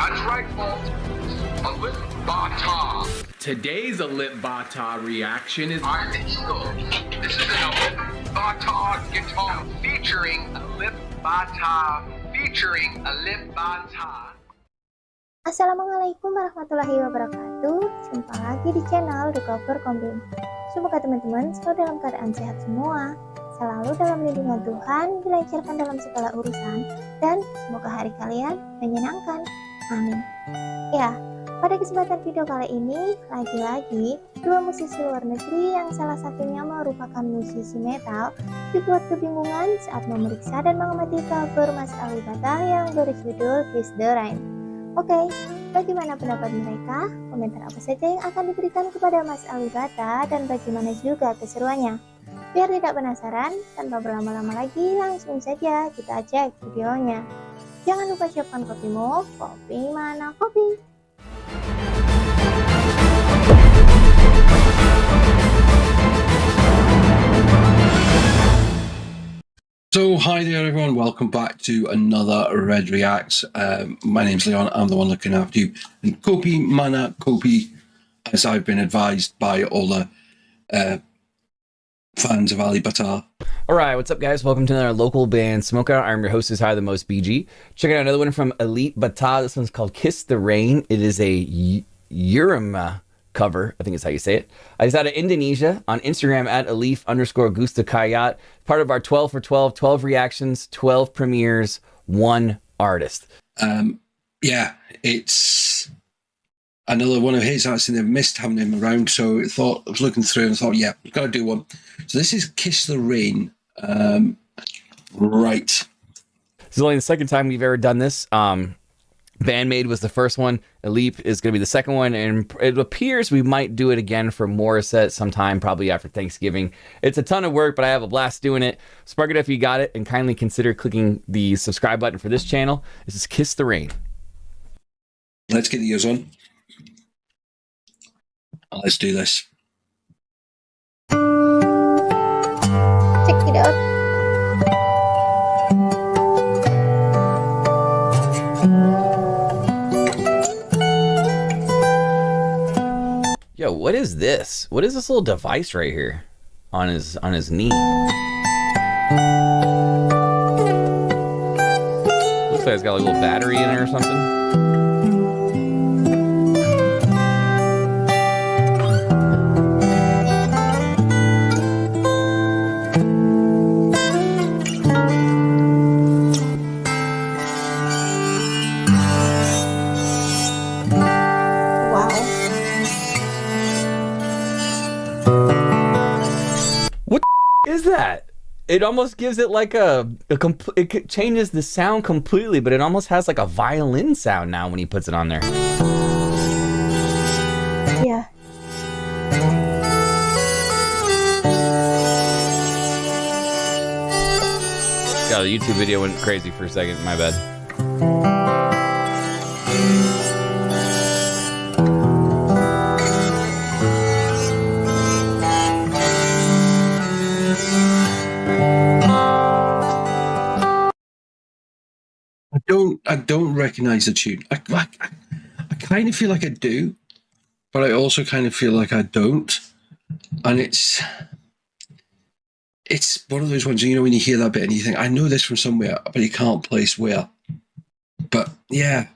That's right, folks. Alip Ba Ta. Today's Alip Ba Ta reaction is I'm the Eagle. This is an Alip Ba Ta guitar featuring Alip Ba Ta. Assalamualaikum warahmatullahi wabarakatuh. Jumpa lagi di channel The Cover Komplain. Semoga teman-teman selalu dalam keadaan sehat semua, selalu dalam lindungan Tuhan, dilancarkan dalam segala urusan, dan semoga hari kalian menyenangkan. Amin. Ya, pada kesempatan video kali ini, lagi-lagi dua musisi luar negeri yang salah satunya merupakan musisi metal dibuat kebingungan saat memeriksa dan mengamati cover Mas Alip Ba Ta yang berjudul Kiss the Rain. Oke, bagaimana pendapat mereka? Komentar apa saja yang akan diberikan kepada Mas Alip Ba Ta dan bagaimana juga keseruannya? Biar tidak penasaran, tanpa berlama-lama lagi, langsung saja kita cek videonya. Jangan lupa siapkan kopimu, kopi mana kopi? So hi there everyone, welcome back to another Red Reacts. My name's Leon, I'm the one looking after you. And Kopi Mana Kopi, as I've been advised by all the fans of Alip Ba Ta. Alright, what's up guys? Welcome to another local band Smokeout. I'm your host, is High the Most BG. Check out another one from Alip Ba Ta. This one's called Kiss the Rain. It is a Urima cover, I think is how you say it. He's out of Indonesia. On Instagram at Alif_Gusta part of our 12 for 12, 12 reactions, 12 premieres, 1 artist. Yeah, it's another one of his acts, and they've missed having him around, so I was looking through and thought, yeah, we've got to do one. So this is Kiss the Rain. Right. This is only the second time we've ever done this. Bandmade was the first one. Alip is going to be the second one, and it appears we might do it again for Morissette sometime, probably after Thanksgiving. It's a ton of work, but I have a blast doing it. Spark it if you got it, and kindly consider clicking the subscribe button for this channel. This is Kiss the Rain. Let's get the ears on. Let's do this. Check it out. Yo, what is this? What is this little device right here on his knee? Looks like it's got like a little battery in it or something. Is that? It almost gives it like it changes the sound completely, but it almost has like a violin sound now when he puts it on there. Yeah. Yeah, the YouTube video went crazy for a second, my bad. I don't recognize the tune. I kind of feel like I do, but I also kind of feel like I don't. And it's one of those ones, you know, when you hear that bit and you think, I know this from somewhere, but you can't place where. But yeah,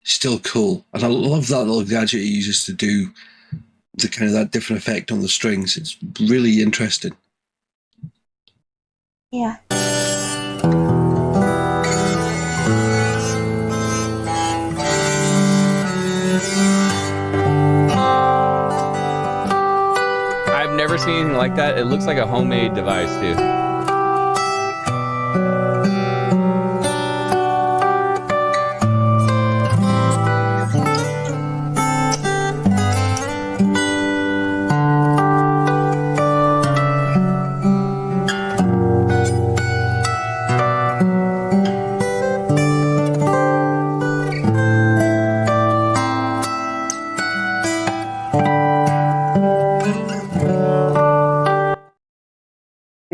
still cool. And I love that little gadget he uses to do the kind of that different effect on the strings. It's really interesting. Yeah. I've never seen anything like that. It looks like a homemade device, too.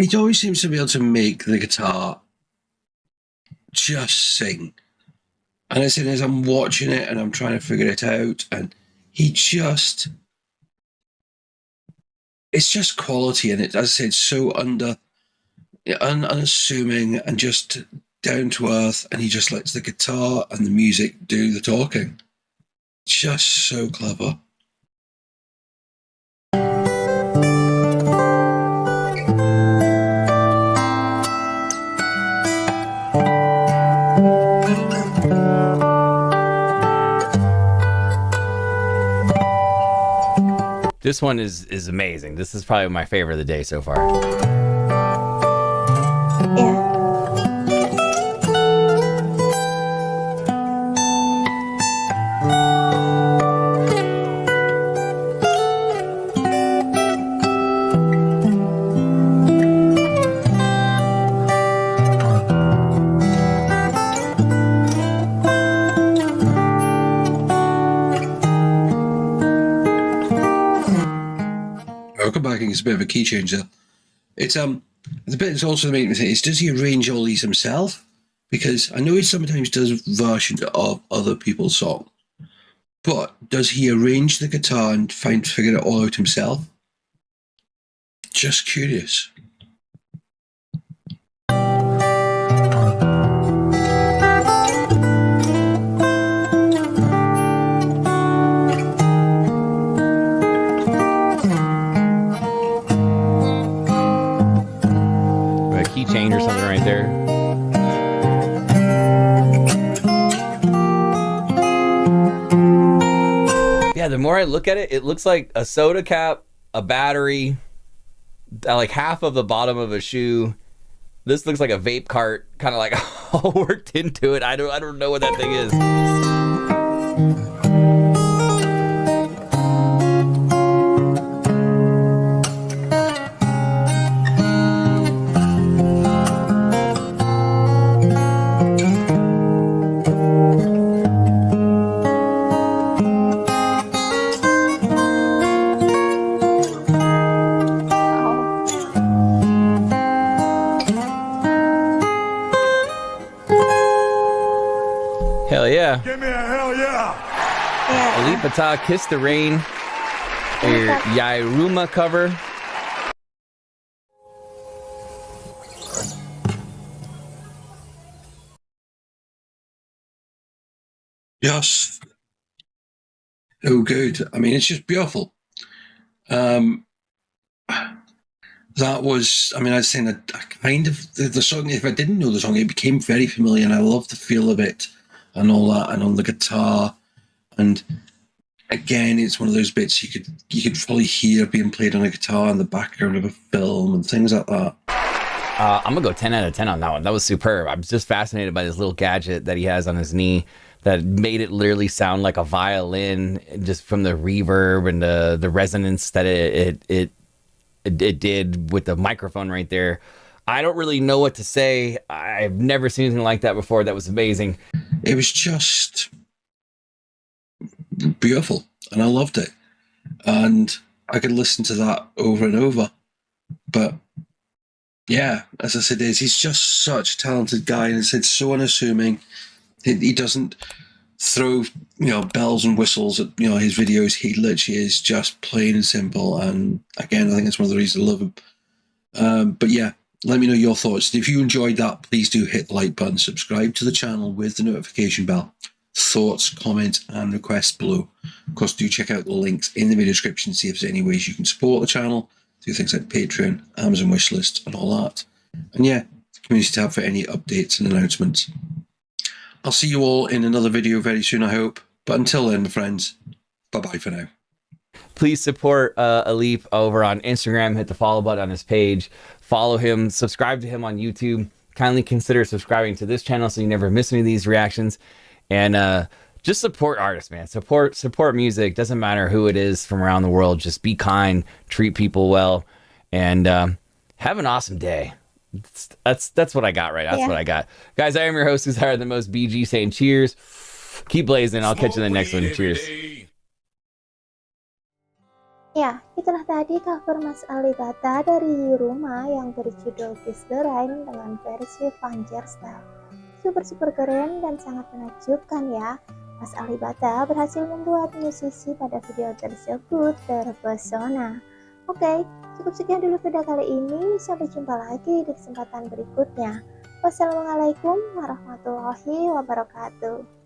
He always seems to be able to make the guitar just sing. And as I'm watching it and I'm trying to figure it out, and it's just quality, and it, as I said, so unassuming and just down to earth, and he just lets the guitar and the music do the talking. Just so clever. This one is amazing. This is probably my favorite of the day so far. Ya. Welcome back. It's a bit of a key change there. It's the bit that's also making me think is, does he arrange all these himself? Because I know he sometimes does versions of other people's songs, but does he arrange the guitar and figure it all out himself? Just curious. A keychain or something right there. Yeah, the more I look at it, it looks like a soda cap, a battery, like half of the bottom of a shoe. This looks like a vape cart, kind of like all worked into it. I don't know what that thing is. Hell yeah. Give me a hell yeah! Ya. Alip Ba Ta, Kiss the Rain, your Yairuma cover. Yes. Oh, good. I mean, it's just beautiful. That was, I mean, I was saying that I kind of, the song, if I didn't know the song, it became very familiar, and I love the feel of it and all that, and on the guitar. And again, it's one of those bits you could probably hear being played on a guitar in the background of a film and things like that. I'm gonna go 10 out of 10 on that one. That was superb. I'm just fascinated by this little gadget that he has on his knee that made it literally sound like a violin, just from the reverb and the resonance that it did with the microphone right there. I don't really know what to say. I've never seen anything like that before. That was amazing. It was just beautiful, and I loved it. And I could listen to that over and over. But yeah, as I said, he's just such a talented guy, and it's so unassuming. He doesn't throw bells and whistles at his videos. He literally is just plain and simple. And again, I think it's one of the reasons I love him. But yeah, let me know your thoughts. If you enjoyed that, please do hit the like button, subscribe to the channel with the notification bell. Thoughts, comments, and requests below. Of course, do check out the links in the video description, see if there's any ways you can support the channel, do things like Patreon, Amazon wishlist, and all that. And yeah, community tab for any updates and announcements. I'll see you all in another video very soon, I hope. But until then, my friends, bye-bye for now. Please support Alip over on Instagram. Hit the follow button on his page. Follow him. Subscribe to him on YouTube. Kindly consider subscribing to this channel so you never miss any of these reactions. And just support artists, man. Support music. Doesn't matter who it is from around the world. Just be kind. Treat people well. And have an awesome day. That's what I got, right? That's what I got. Guys, I am your host who's higher than most, BG, saying cheers. Keep blazing. I'll catch you in the next one. Cheers. Ya, itulah tadi cover Mas Alip Ba Ta dari Rumah yang berjudul Kiss the Rain dengan versi Fingerstyle. Super keren dan sangat menakjubkan ya. Mas Alip Ba Ta berhasil membuat musisi pada video tersebut terpesona. Oke, cukup sekian dulu video kali ini. Sampai jumpa lagi di kesempatan berikutnya. Wassalamualaikum warahmatullahi wabarakatuh.